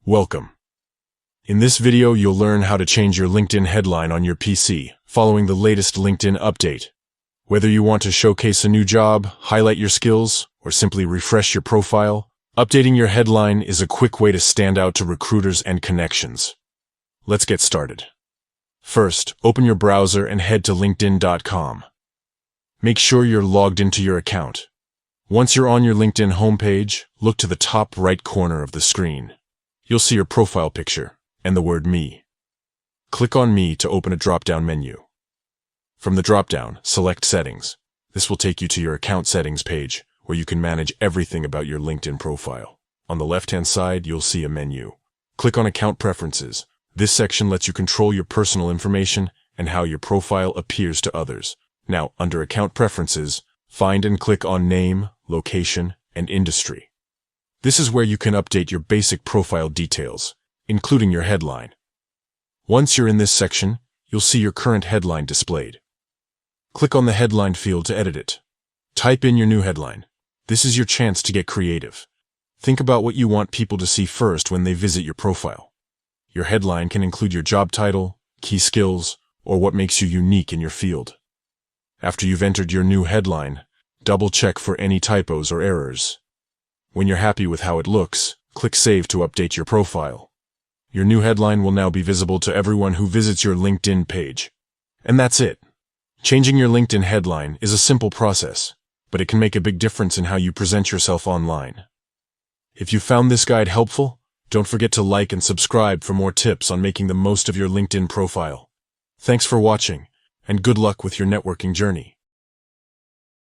Welcome. In this video, you'll learn how to change your LinkedIn headline on your PC, following the latest LinkedIn update. Whether you want to showcase a new job, highlight your skills, or simply refresh your profile, updating your headline is a quick way to stand out to recruiters and connections. Let's get started. First, open your browser and head to linkedin.com. Make sure you're logged into your account. Once you're on your LinkedIn homepage, look to the top right corner of the screen. You'll see your profile picture and the word Me. Click on Me to open a drop-down menu. From the drop-down, select Settings. This will take you to your account settings page, where you can manage everything about your LinkedIn profile. On the left-hand side, you'll see a menu. Click on Account Preferences. This section lets you control your personal information and how your profile appears to others. Now, under Account Preferences, find and click on Name, Location, and Industry. This is where you can update your basic profile details, including your headline. Once you're in this section, you'll see your current headline displayed. Click on the headline field to edit it. Type in your new headline. This is your chance to get creative. Think about what you want people to see first when they visit your profile. Your headline can include your job title, key skills, or what makes you unique in your field. After you've entered your new headline, double-check for any typos or errors. When you're happy with how it looks, click Save to update your profile. Your new headline will now be visible to everyone who visits your LinkedIn page. And that's it. Changing your LinkedIn headline is a simple process, but it can make a big difference in how you present yourself online. If you found this guide helpful, don't forget to like and subscribe for more tips on making the most of your LinkedIn profile. Thanks for watching, and good luck with your networking journey.